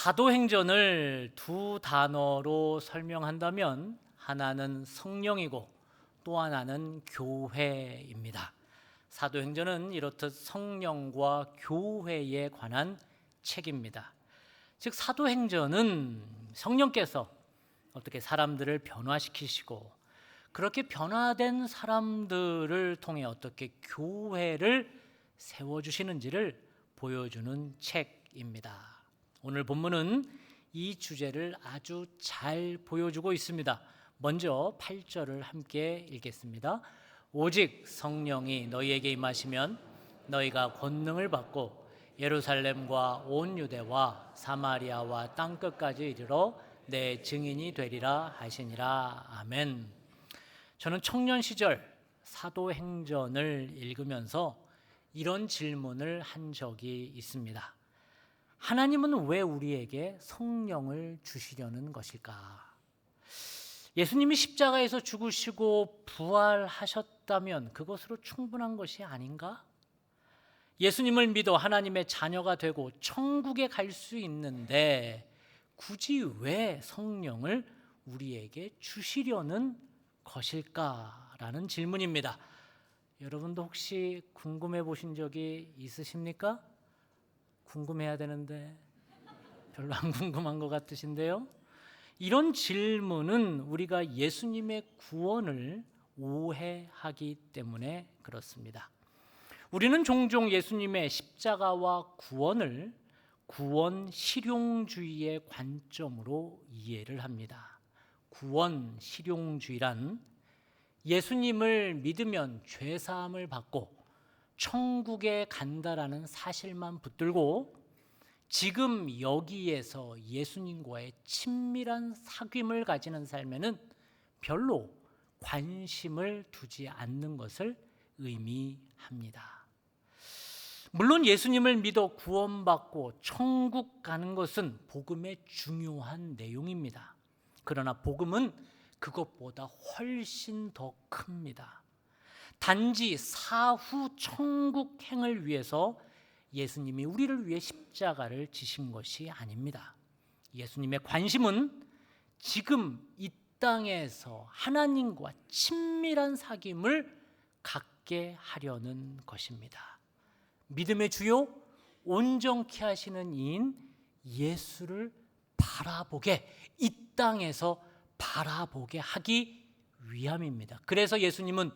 사도행전을 두 단어로 설명한다면 하나는 성령이고 또 하나는 교회입니다. 사도행전은 이렇듯 성령과 교회에 관한 책입니다. 즉 사도행전은 성령께서 어떻게 사람들을 변화시키시고 그렇게 변화된 사람들을 통해 어떻게 교회를 세워주시는지를 보여주는 책입니다. 오늘 본문은 이 주제를 아주 잘 보여주고 있습니다. 먼저 8절을 함께 읽겠습니다. 오직 성령이 너희에게 임하시면 너희가 권능을 받고 예루살렘과 온 유대와 사마리아와 땅끝까지 이르러 내 증인이 되리라 하시니라. 아멘. 저는 청년 시절 사도행전을 읽으면서 이런 질문을 한 적이 있습니다. 하나님은 왜 우리에게 성령을 주시려는 것일까? 예수님이 십자가에서 죽으시고 부활하셨다면 그것으로 충분한 것이 아닌가? 예수님을 믿어 하나님의 자녀가 되고 천국에 갈 수 있는데 굳이 왜 성령을 우리에게 주시려는 것일까라는 질문입니다. 여러분도 혹시 궁금해 보신 적이 있으십니까? 궁금해야 되는데 별로 안 궁금한 것 같으신데요. 이런 질문은 우리가 예수님의 구원을 오해하기 때문에 그렇습니다. 우리는 종종 예수님의 십자가와 구원을 구원 실용주의의 관점으로 이해를 합니다. 구원 실용주의란 예수님을 믿으면 죄 사함을 받고 천국에 간다라는 사실만 붙들고 지금 여기에서 예수님과의 친밀한 사귐을 가지는 삶에는 별로 관심을 두지 않는 것을 의미합니다. 물론 예수님을 믿어 구원받고 천국 가는 것은 복음의 중요한 내용입니다. 그러나 복음은 그것보다 훨씬 더 큽니다. 단지 사후 천국행을 위해서 예수님이 우리를 위해 십자가를 지신 것이 아닙니다. 예수님의 관심은 지금 이 땅에서 하나님과 친밀한 사귐을 갖게 하려는 것입니다. 믿음의 주요 온전케 하시는 이인 예수를 바라보게, 이 땅에서 바라보게 하기 위함입니다. 그래서 예수님은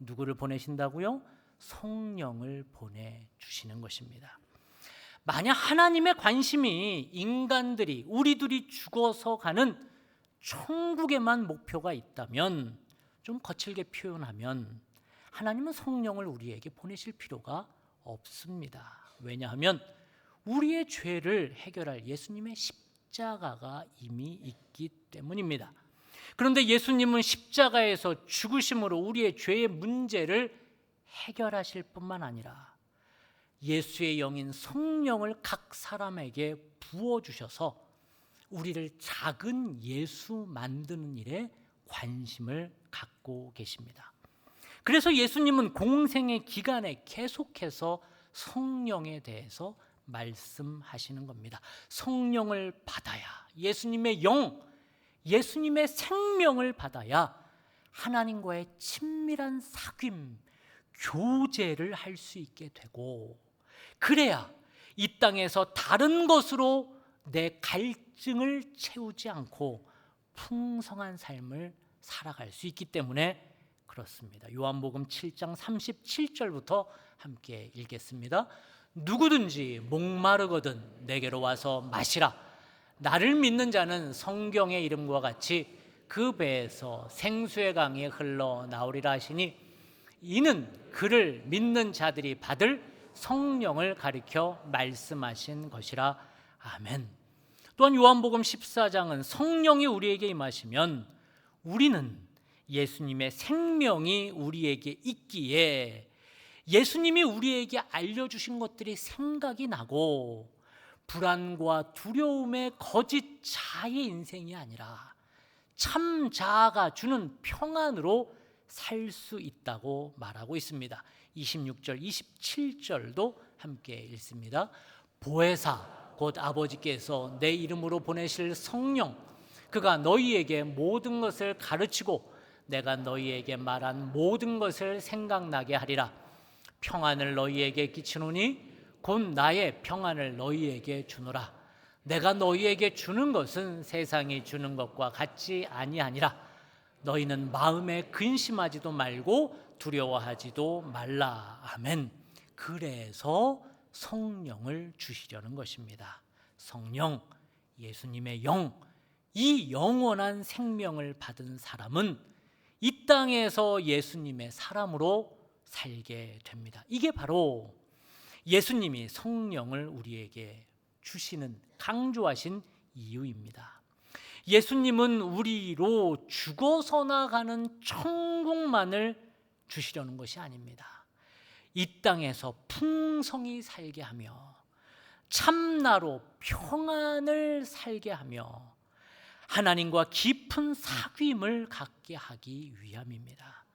누구를 보내신다고요? 성령을 보내주시는 것입니다. 만약 하나님의 관심이 인간들이 우리들이 죽어서 가는 천국에만 목표가 있다면, 좀 거칠게 표현하면 하나님은 성령을 우리에게 보내실 필요가 없습니다. 왜냐하면 우리의 죄를 해결할 예수님의 십자가가 이미 있기 때문입니다. 그런데 예수님은 십자가에서 죽으심으로 우리의 죄의 문제를 해결하실 뿐만 아니라 예수의 영인 성령을 각 사람에게 부어주셔서 우리를 작은 예수 만드는 일에 관심을 갖고 계십니다. 그래서 예수님은 공생의 기간에 계속해서 성령에 대해서 말씀하시는 겁니다. 성령을 받아야, 예수님의 영, 예수님의 생명을 받아야 하나님과의 친밀한 사귐, 교제를 할 수 있게 되고, 그래야 이 땅에서 다른 것으로 내 갈증을 채우지 않고 풍성한 삶을 살아갈 수 있기 때문에 그렇습니다. 요한복음 7장 37절부터 함께 읽겠습니다. 누구든지 목마르거든 내게로 와서 마시라. 나를 믿는 자는 성경의 이름과 같이 그 배에서 생수의 강이 흘러나오리라 하시니 이는 그를 믿는 자들이 받을 성령을 가리켜 말씀하신 것이라. 아멘. 또한 요한복음 14장은 성령이 우리에게 임하시면 우리는 예수님의 생명이 우리에게 있기에 예수님이 우리에게 알려주신 것들이 생각이 나고 불안과 두려움의 거짓 자의 인생이 아니라 참 자아가 주는 평안으로 살 수 있다고 말하고 있습니다. 26절, 27절도 함께 읽습니다. 보혜사 곧 아버지께서 내 이름으로 보내실 성령, 그가 너희에게 모든 것을 가르치고 내가 너희에게 말한 모든 것을 생각나게 하리라. 평안을 너희에게 끼치노니 곧 나의 평안을 너희에게 주노라. 내가 너희에게 주는 것은 세상이 주는 것과 같지 아니하니라. 너희는 마음에 근심하지도 말고 두려워하지도 말라. 아멘. 그래서 성령을 주시려는 것입니다. 성령, 예수님의 영, 이 영원한 생명을 받은 사람은 이 땅에서 예수님의 사람으로 살게 됩니다. 이게 바로 예수님이 성령을 우리에게 주시는, 강조하신 이유입니다. 예수님은 우리로 죽어서나 가는 천국만을 주시려는 것이 아닙니다. 이 땅에서 풍성히 살게 하며 참나로 평안을 살게 하며 하나님과 깊은 사귐을 갖게 하기 위함입니다.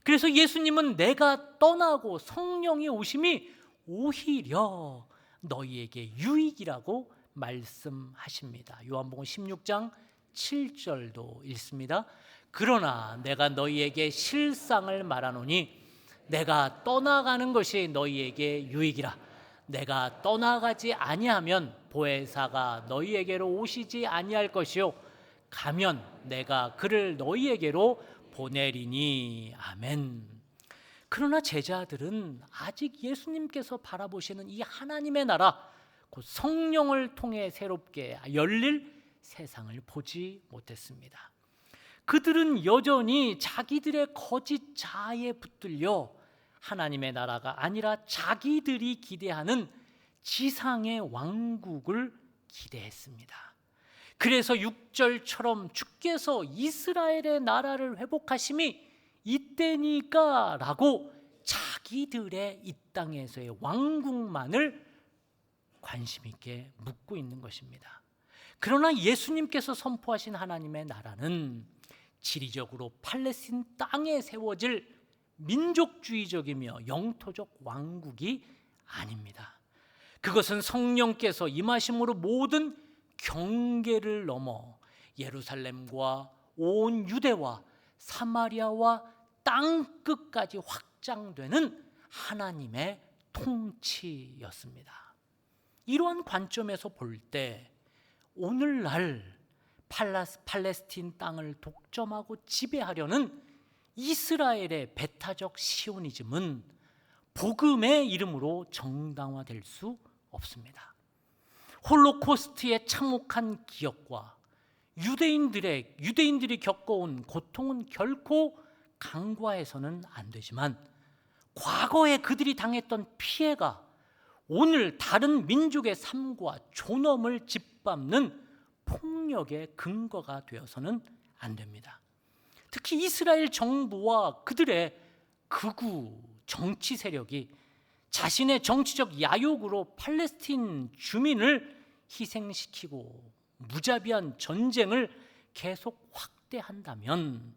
그래서 예수님은 내가 떠나고 성령이 오심이 오히려 너희에게 유익이라고 말씀하십니다. 요한복음 16장 7절도 읽습니다. 그러나 내가 너희에게 실상을 말하노니 내가 떠나가는 것이 너희에게 유익이라. 내가 떠나가지 아니하면 보혜사가 너희에게로 오시지 아니할 것이요 가면 내가 그를 너희에게로 보내리니. 아멘. 그러나 제자들은 아직 예수님께서 바라보시는 이 하나님의 나라, 곧 성령을 통해 새롭게 열릴 세상을 보지 못했습니다. 그들은 여전히 자기들의 거짓 자아에 붙들려 하나님의 나라가 아니라 자기들이 기대하는 지상의 왕국을 기대했습니다. 그래서 6절처럼 주께서 이스라엘의 나라를 회복하심이 이때니까 라고 자기들의 이 땅에서의 왕국만을 관심 있게 묻고 있는 것입니다. 그러나 예수님께서 선포하신 하나님의 나라는 지리적으로 팔레스틴 땅에 세워질 민족주의적이며 영토적 왕국이 아닙니다. 그것은 성령께서 임하심으로 모든 경계를 넘어 예루살렘과 온 유대와 사마리아와 땅 끝까지 확장되는 하나님의 통치였습니다. 이러한 관점에서 볼 때 오늘날 팔레스틴 땅을 독점하고 지배하려는 이스라엘의 배타적 시오니즘은 복음의 이름으로 정당화될 수 없습니다. 홀로코스트의 참혹한 기억과 유대인들이 겪어온 고통은 결코 간과해서는 안 되지만 과거에 그들이 당했던 피해가 오늘 다른 민족의 삶과 존엄을 짓밟는 폭력의 근거가 되어서는 안 됩니다. 특히 이스라엘 정부와 그들의 극우 정치 세력이 자신의 정치적 야욕으로 팔레스틴 주민을 희생시키고 무자비한 전쟁을 계속 확대한다면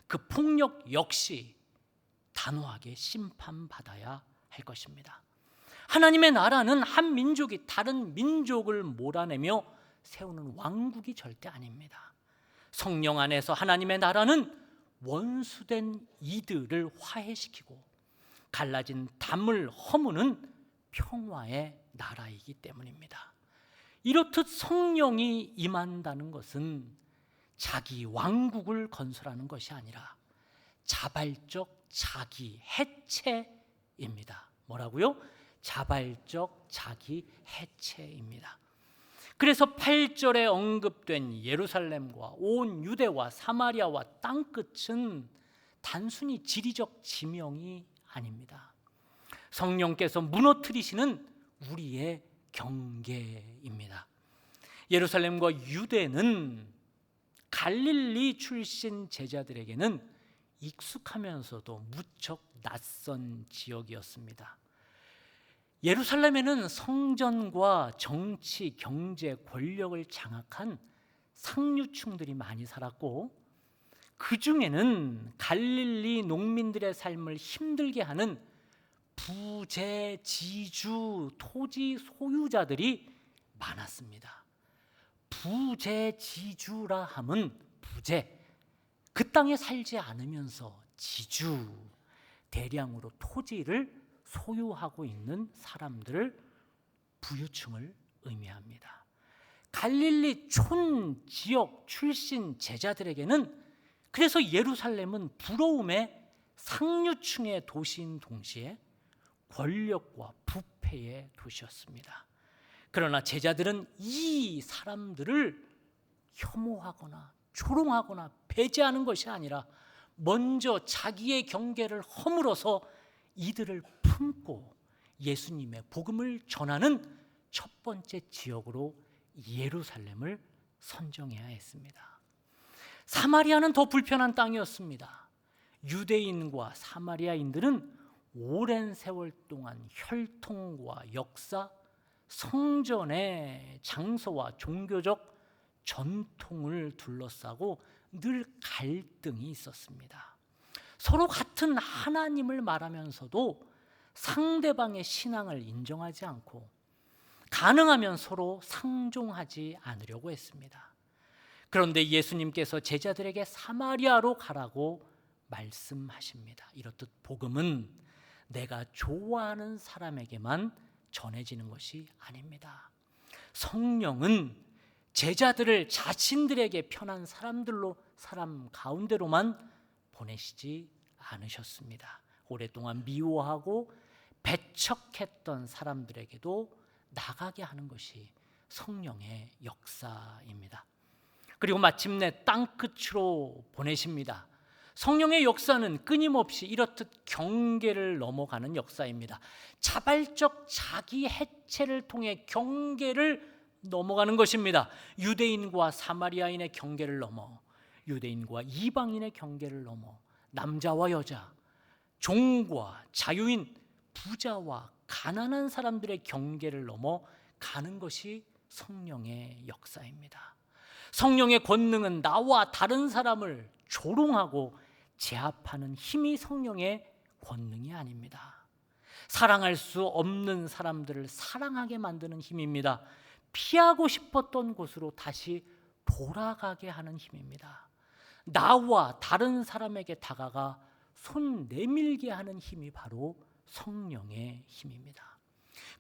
그 폭력 역시 단호하게 심판받아야 할 것입니다. 하나님의 나라는 한 민족이 다른 민족을 몰아내며 세우는 왕국이 절대 아닙니다. 성령 안에서 하나님의 나라는 원수된 이들을 화해시키고 갈라진 담을 허무는 평화의 나라이기 때문입니다. 이렇듯 성령이 임한다는 것은 자기 왕국을 건설하는 것이 아니라 자발적 자기 해체입니다. 뭐라고요? 자발적 자기 해체입니다. 그래서 8절에 언급된 예루살렘과 온 유대와 사마리아와 땅끝은 단순히 지리적 지명이 아닙니다. 성령께서 무너뜨리시는 우리의 경계입니다. 예루살렘과 유대는 갈릴리 출신 제자들에게는 익숙하면서도 무척 낯선 지역이었습니다. 예루살렘에는 성전과 정치, 경제, 권력을 장악한 상류층들이 많이 살았고 그 중에는 갈릴리 농민들의 삶을 힘들게 하는 부재지주 토지 소유자들이 많았습니다. 부재지주라 함은 부재, 그 땅에 살지 않으면서 지주, 대량으로 토지를 소유하고 있는 사람들을 부유층을 의미합니다. 갈릴리 촌 지역 출신 제자들에게는 그래서 예루살렘은 부러움의 상류층의 도시인 동시에 권력과 부패의 도시였습니다. 그러나 제자들은 이 사람들을 혐오하거나 조롱하거나 배제하는 것이 아니라 먼저 자기의 경계를 허물어서 이들을 품고 예수님의 복음을 전하는 첫 번째 지역으로 예루살렘을 선정해야 했습니다. 사마리아는 더 불편한 땅이었습니다. 유대인과 사마리아인들은 오랜 세월 동안 혈통과 역사, 성전의 장소와 종교적 전통을 둘러싸고 늘 갈등이 있었습니다. 서로 같은 하나님을 말하면서도 상대방의 신앙을 인정하지 않고 가능하면 서로 상종하지 않으려고 했습니다. 그런데 예수님께서 제자들에게 사마리아로 가라고 말씀하십니다. 이렇듯 복음은 내가 좋아하는 사람에게만 전해지는 것이 아닙니다. 성령은 제자들을 자신들에게 편한 사람 가운데로만 보내시지 않으셨습니다. 오랫동안 미워하고 배척했던 사람들에게도 나가게 하는 것이 성령의 역사입니다. 그리고 마침내 땅끝으로 보내십니다. 성령의 역사는 끊임없이 이렇듯 경계를 넘어가는 역사입니다. 자발적 자기 해체를 통해 경계를 넘어가는 것입니다. 유대인과 사마리아인의 경계를 넘어, 유대인과 이방인의 경계를 넘어, 남자와 여자, 종과 자유인, 부자와 가난한 사람들의 경계를 넘어 가는 것이 성령의 역사입니다. 성령의 권능은 나와 다른 사람을 조롱하고 제압하는 힘이 성령의 권능이 아닙니다. 사랑할 수 없는 사람들을 사랑하게 만드는 힘입니다. 피하고 싶었던 곳으로 다시 돌아가게 하는 힘입니다. 나와 다른 사람에게 다가가 손 내밀게 하는 힘이 바로 성령의 힘입니다.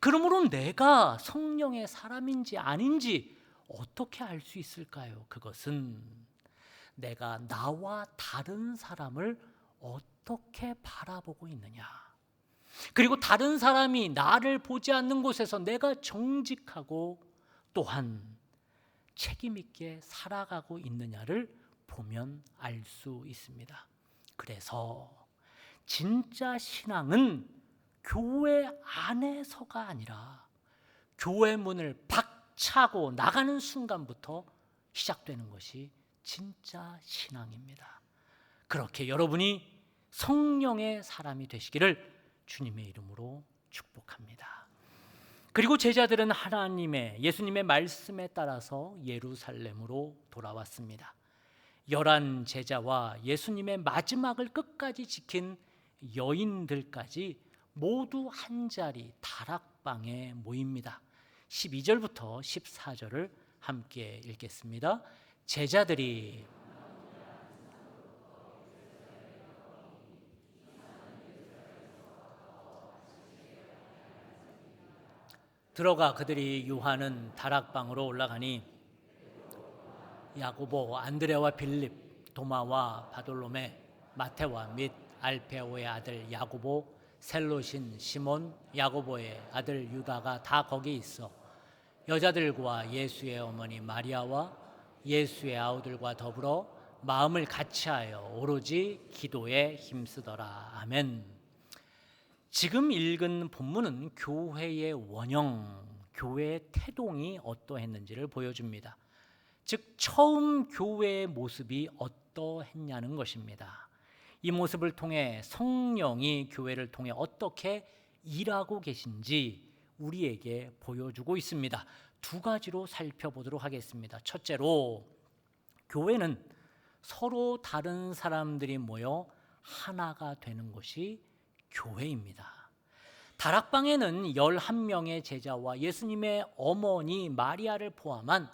그러므로 내가 성령의 사람인지 아닌지 어떻게 알 수 있을까요? 그것은 내가 나와 다른 사람을 어떻게 바라보고 있느냐, 그리고 다른 사람이 나를 보지 않는 곳에서 내가 정직하고 또한 책임 있게 살아가고 있느냐를 보면 알 수 있습니다. 그래서 진짜 신앙은 교회 안에서가 아니라 교회 문을 박차고 나가는 순간부터 시작되는 것이 진짜 신앙입니다. 그렇게 여러분이 성령의 사람이 되시기를 주님의 이름으로 축복합니다. 그리고 제자들은 예수님의 말씀에 따라서 예루살렘으로 돌아왔습니다. 11 제자와 예수님의 마지막을 끝까지 지킨 여인들까지 모두 한자리 다락방에 모입니다. 12절부터 14절을 함께 읽겠습니다. 제자들이 들어가 그들이 유하는 다락방으로 올라가니 야고보, 안드레와 빌립, 도마와 바돌로메, 마테와 및 알페오의 아들 야고보, 셀롯인 시몬, 야고보의 아들 유다가 다 거기 있어 여자들과 예수의 어머니 마리아와 예수의 아우들과 더불어 마음을 같이하여 오로지 기도에 힘쓰더라. 아멘. 지금 읽은 본문은 교회의 원형, 교회의 태동이 어떠했는지를 보여줍니다. 즉 처음 교회의 모습이 어떠했냐는 것입니다. 이 모습을 통해 성령이 교회를 통해 어떻게 일하고 계신지 우리에게 보여주고 있습니다. 두 가지로 살펴보도록 하겠습니다. 첫째로, 교회는 서로 다른 사람들이 모여 하나가 되는 것이 교회입니다. 다락방에는 11명의 제자와 예수님의 어머니 마리아를 포함한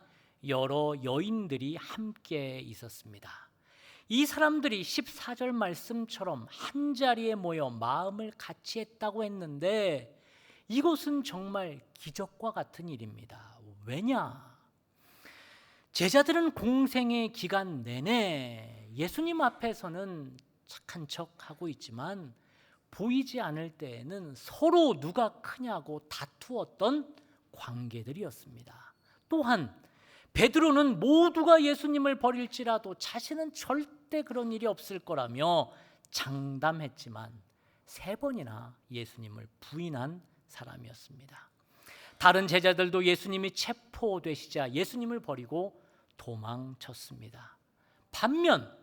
여러 여인들이 함께 있었습니다. 이 사람들이 14절 말씀처럼 한자리에 모여 마음을 같이 했다고 했는데 이것은 정말 기적과 같은 일입니다. 왜냐? 제자들은 공생의 기간 내내 예수님 앞에서는 착한 척하고 있지만 보이지 않을 때에는 서로 누가 크냐고 다투었던 관계들이었습니다. 또한 베드로는 모두가 예수님을 버릴지라도 자신은 절대 그런 일이 없을 거라며 장담했지만 3번이나 예수님을 부인한 사람이었습니다. 다른 제자들도 예수님이 체포되시자 예수님을 버리고 도망쳤습니다. 반면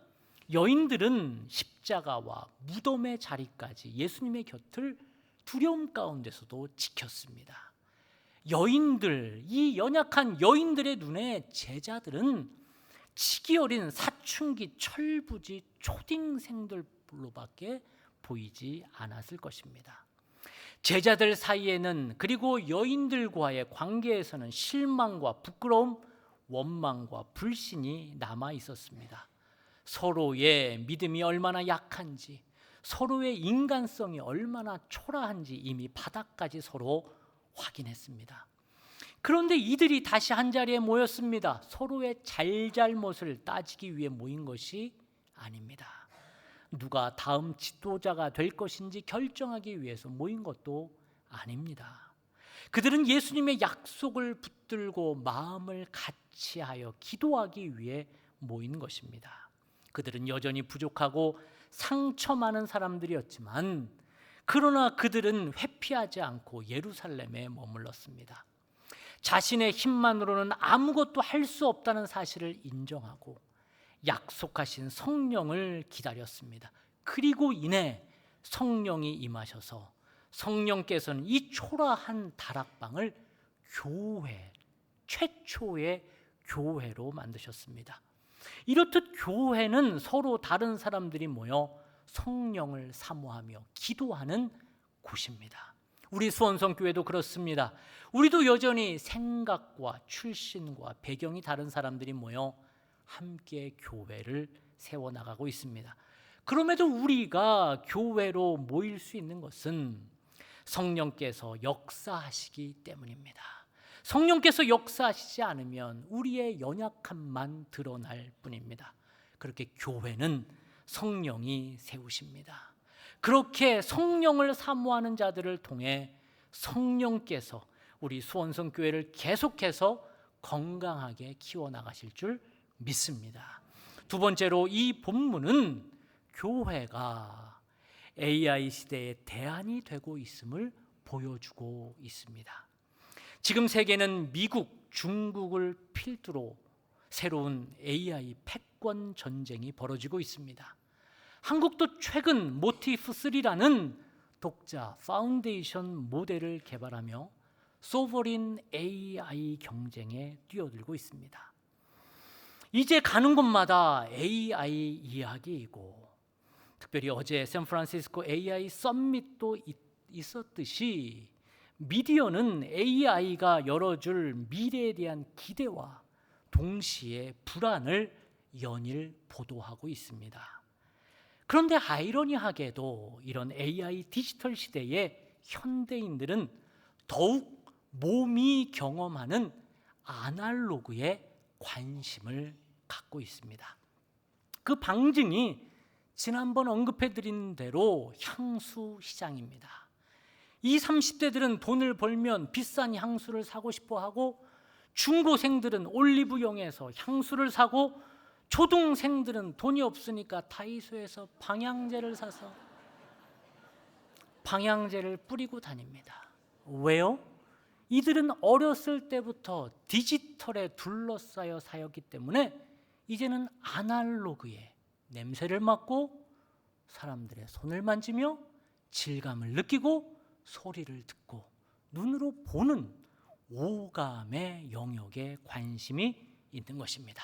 여인들은 십자가와 무덤의 자리까지 예수님의 곁을 두려움 가운데서도 지켰습니다. 이 연약한 여인들의 눈에 제자들은 치기 어린 사춘기 철부지 초딩생들로밖에 보이지 않았을 것입니다. 제자들 사이에는 그리고 여인들과의 관계에서는 실망과 부끄러움, 원망과 불신이 남아 있었습니다. 서로의 믿음이 얼마나 약한지, 서로의 인간성이 얼마나 초라한지 이미 바닥까지 서로 확인했습니다. 그런데 이들이 다시 한자리에 모였습니다. 서로의 잘잘못을 따지기 위해 모인 것이 아닙니다. 누가 다음 지도자가 될 것인지 결정하기 위해서 모인 것도 아닙니다. 그들은 예수님의 약속을 붙들고 마음을 같이하여 기도하기 위해 모인 것입니다. 그들은 여전히 부족하고 상처 많은 사람들이었지만 그러나 그들은 회피하지 않고 예루살렘에 머물렀습니다. 자신의 힘만으로는 아무것도 할 수 없다는 사실을 인정하고 약속하신 성령을 기다렸습니다. 그리고 이내 성령이 임하셔서 성령께서는 이 초라한 다락방을 최초의 교회로 만드셨습니다. 이렇듯 교회는 서로 다른 사람들이 모여 성령을 사모하며 기도하는 곳입니다. 우리 수원성교회도 그렇습니다. 우리도 여전히 생각과 출신과 배경이 다른 사람들이 모여 함께 교회를 세워나가고 있습니다. 그럼에도 우리가 교회로 모일 수 있는 것은 성령께서 역사하시기 때문입니다. 성령께서 역사하시지 않으면 우리의 연약함만 드러날 뿐입니다. 그렇게 교회는 성령이 세우십니다. 그렇게 성령을 사모하는 자들을 통해 성령께서 우리 수원성교회를 계속해서 건강하게 키워나가실 줄 믿습니다. 두 번째로 이 본문은 교회가 AI 시대의 대안이 되고 있음을 보여주고 있습니다. 지금 세계는 미국, 중국을 필두로 새로운 AI 패권 전쟁이 벌어지고 있습니다. 한국도 최근 모티프3라는 독자 파운데이션 모델을 개발하며 소버린 AI 경쟁에 뛰어들고 있습니다. 이제 가는 곳마다 AI 이야기이고 특별히 어제 샌프란시스코 AI 서밋도 있었듯이 미디어는 AI가 열어줄 미래에 대한 기대와 동시에 불안을 연일 보도하고 있습니다. 그런데 아이러니하게도 이런 AI 디지털 시대에 현대인들은 더욱 몸이 경험하는 아날로그에 관심을 갖고 있습니다. 그 방증이 지난번 언급해드린 대로 향수 시장입니다. 이 30대들은 돈을 벌면 비싼 향수를 사고 싶어 하고 중고생들은 올리브영에서 향수를 사고 초등생들은 돈이 없으니까 다이소에서 방향제를 사서 방향제를 뿌리고 다닙니다. 왜요? 이들은 어렸을 때부터 디지털에 둘러싸여 사였기 때문에 이제는 아날로그에 냄새를 맡고 사람들의 손을 만지며 질감을 느끼고 소리를 듣고 눈으로 보는 오감의 영역에 관심이 있는 것입니다.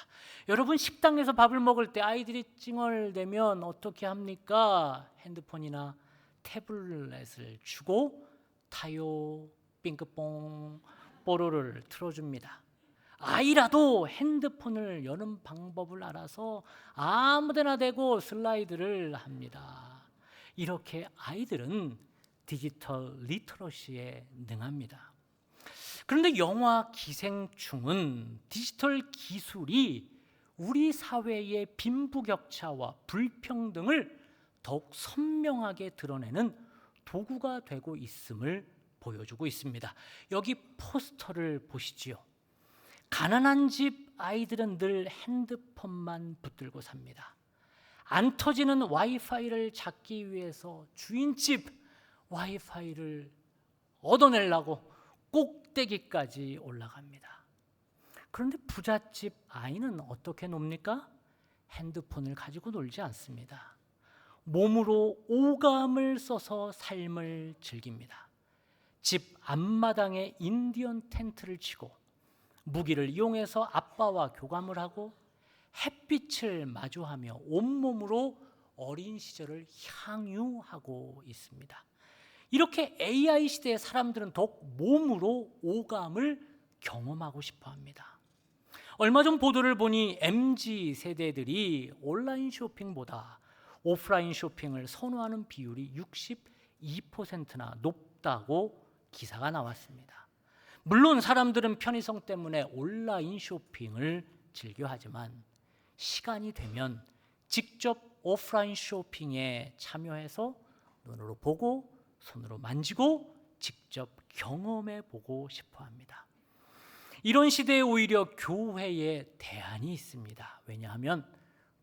여러분 식당에서 밥을 먹을 때 아이들이 찡얼대면 어떻게 합니까? 핸드폰이나 태블릿을 주고 타요 빙크뽕 뽀로를 틀어줍니다. 아이라도 핸드폰을 여는 방법을 알아서 아무데나 대고 슬라이드를 합니다. 이렇게 아이들은 디지털 리터러시에 능합니다. 그런데 영화 기생충은 디지털 기술이 우리 사회의 빈부격차와 불평등을 더욱 선명하게 드러내는 도구가 되고 있음을 보여주고 있습니다. 여기 포스터를 보시지요. 가난한 집 아이들은 늘 핸드폰만 붙들고 삽니다. 안 터지는 와이파이를 잡기 위해서 주인집 와이파이를 얻어내려고 꼭대기까지 올라갑니다. 그런데 부잣집 아이는 어떻게 놉니까? 핸드폰을 가지고 놀지 않습니다. 몸으로 오감을 써서 삶을 즐깁니다. 집 앞마당에 인디언 텐트를 치고 무기를 이용해서 아빠와 교감을 하고 햇빛을 마주하며 온몸으로 어린 시절을 향유하고 있습니다. 이렇게 AI 시대의 사람들은 더욱 몸으로 오감을 경험하고 싶어 합니다. 얼마 전 보도를 보니 MZ 세대들이 온라인 쇼핑보다 오프라인 쇼핑을 선호하는 비율이 62%나 높다고 기사가 나왔습니다. 물론 사람들은 편의성 때문에 온라인 쇼핑을 즐겨하지만 시간이 되면 직접 오프라인 쇼핑에 참여해서 눈으로 보고 손으로 만지고 직접 경험해 보고 싶어 합니다. 이런 시대에 오히려 교회에 대안이 있습니다. 왜냐하면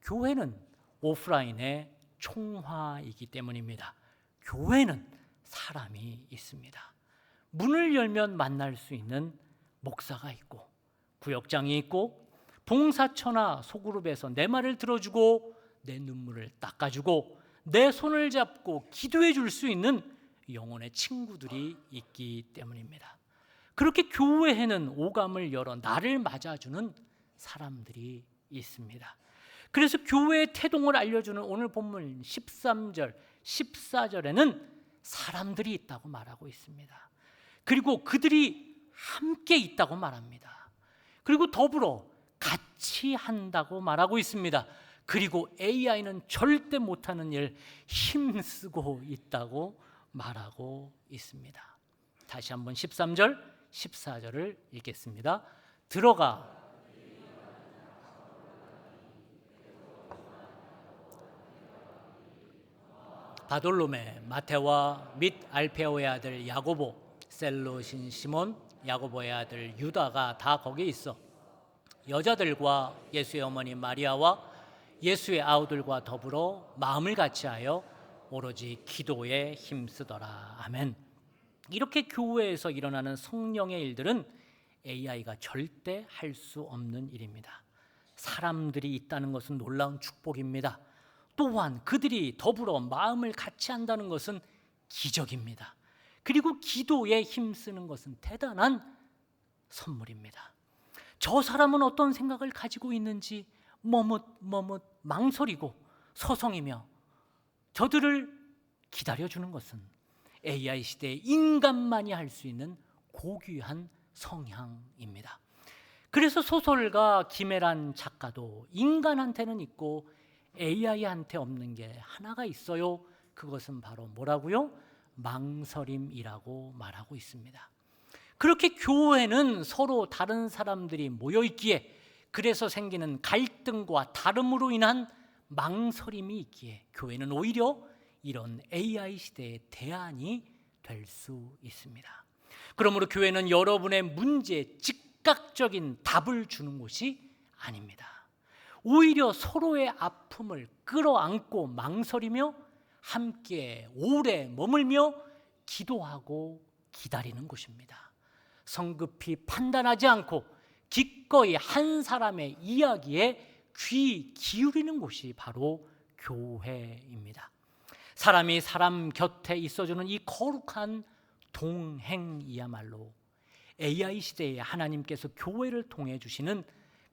교회는 오프라인의 총화이기 때문입니다. 교회는 사람이 있습니다. 문을 열면 만날 수 있는 목사가 있고 구역장이 있고 봉사처나 소그룹에서 내 말을 들어주고 내 눈물을 닦아주고 내 손을 잡고 기도해 줄 수 있는 영혼의 친구들이 있기 때문입니다. 그렇게 교회에는 오감을 열어 나를 맞아주는 사람들이 있습니다. 그래서 교회의 태동을 알려주는 오늘 본문 13절, 14절에는 사람들이 있다고 말하고 있습니다. 그리고 그들이 함께 있다고 말합니다. 그리고 더불어 같이 한다고 말하고 있습니다. 그리고 AI는 절대 못하는 일 힘쓰고 있다고 말하고 있습니다. 다시 한번 13절, 14절을 읽겠습니다. 들어가 바돌로메, 마테와 및 알페오의 아들 야고보, 셀롯인 시몬, 야고보의 아들 유다가 다 거기에 있어 여자들과 예수의 어머니 마리아와 예수의 아우들과 더불어 마음을 같이하여 오로지 기도에 힘쓰더라. 아멘. 이렇게 교회에서 일어나는 성령의 일들은 AI가 절대 할 수 없는 일입니다. 사람들이 있다는 것은 놀라운 축복입니다. 또한 그들이 더불어 마음을 같이 한다는 것은 기적입니다. 그리고 기도에 힘쓰는 것은 대단한 선물입니다. 저 사람은 어떤 생각을 가지고 있는지 머뭇 망설이고 서성이며 저들을 기다려주는 것은 AI 시대에 인간만이 할 수 있는 고귀한 성향입니다. 그래서 소설가 김애란 작가도 인간한테는 있고 AI한테 없는 게 하나가 있어요. 그것은 바로 뭐라고요? 망설임이라고 말하고 있습니다. 그렇게 교회는 서로 다른 사람들이 모여 있기에 그래서 생기는 갈등과 다름으로 인한 망설임이 있기에 교회는 오히려 이런 AI 시대의 대안이 될 수 있습니다. 그러므로 교회는 여러분의 문제에 즉각적인 답을 주는 곳이 아닙니다. 오히려 서로의 아픔을 끌어안고 망설이며 함께 오래 머물며 기도하고 기다리는 곳입니다. 성급히 판단하지 않고 기꺼이 한 사람의 이야기에 귀 기울이는 곳이 바로 교회입니다. 사람이 사람 곁에 있어주는 이 거룩한 동행이야말로 AI 시대에 하나님께서 교회를 통해 주시는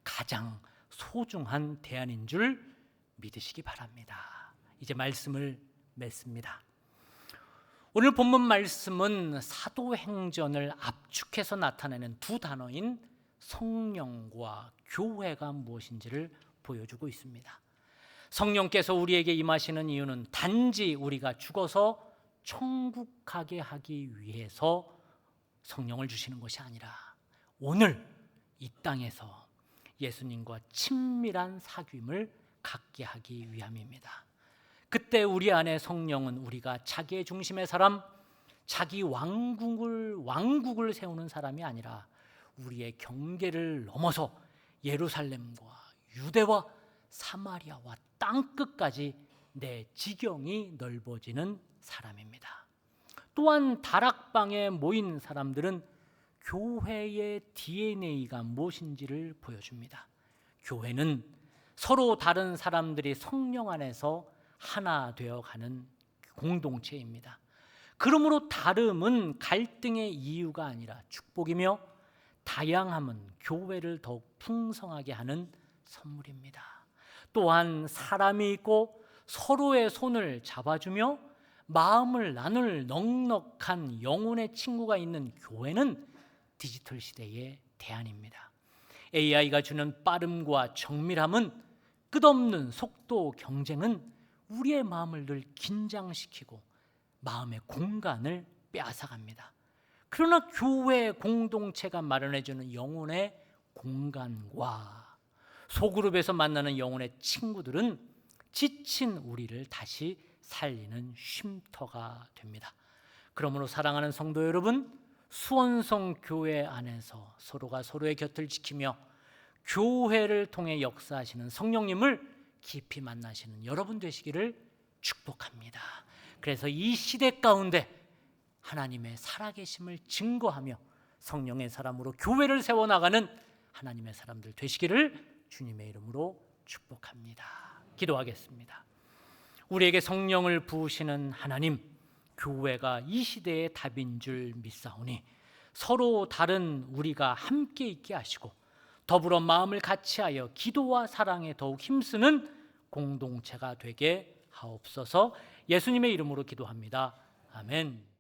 가장 소중한 대안인 줄 믿으시기 바랍니다. 이제 말씀을 맺습니다. 오늘 본문 말씀은 사도행전을 압축해서 나타내는 두 단어인 성령과 교회가 무엇인지를 보여주고 있습니다. 성령께서 우리에게 임하시는 이유는 단지 우리가 죽어서 천국 가게 하기 위해서 성령을 주시는 것이 아니라 오늘 이 땅에서 예수님과 친밀한 사귐을 갖게 하기 위함입니다. 그때 우리 안에 성령은 우리가 자기의 중심의 사람, 자기 왕국을 세우는 사람이 아니라 우리의 경계를 넘어서 예루살렘과 유대와 사마리아와 땅끝까지 내 지경이 넓어지는 사람입니다. 또한 다락방에 모인 사람들은 교회의 DNA가 무엇인지를 보여줍니다. 교회는 서로 다른 사람들이 성령 안에서 하나 되어가는 공동체입니다. 그러므로 다름은 갈등의 이유가 아니라 축복이며 다양함은 교회를 더욱 풍성하게 하는 선물입니다. 또한 사람이 있고 서로의 손을 잡아주며 마음을 나눌 넉넉한 영혼의 친구가 있는 교회는 디지털 시대의 대안입니다. AI가 주는 빠름과 정밀함은 끝없는 속도 경쟁은 우리의 마음을 늘 긴장시키고 마음의 공간을 빼앗아갑니다. 그러나 교회 공동체가 마련해주는 영혼의 공간과 소그룹에서 만나는 영혼의 친구들은 지친 우리를 다시 살리는 쉼터가 됩니다. 그러므로 사랑하는 성도 여러분, 수원성 교회 안에서 서로가 서로의 곁을 지키며 교회를 통해 역사하시는 성령님을 깊이 만나시는 여러분 되시기를 축복합니다. 그래서 이 시대 가운데 하나님의 살아계심을 증거하며 성령의 사람으로 교회를 세워나가는 하나님의 사람들 되시기를 주님의 이름으로 축복합니다. 기도하겠습니다. 우리에게 성령을 부으시는 하나님, 교회가 이 시대의 답인 줄 믿사오니 서로 다른 우리가 함께 있게 하시고 더불어 마음을 같이하여 기도와 사랑에 더욱 힘쓰는 공동체가 되게 하옵소서. 예수님의 이름으로 기도합니다. 아멘.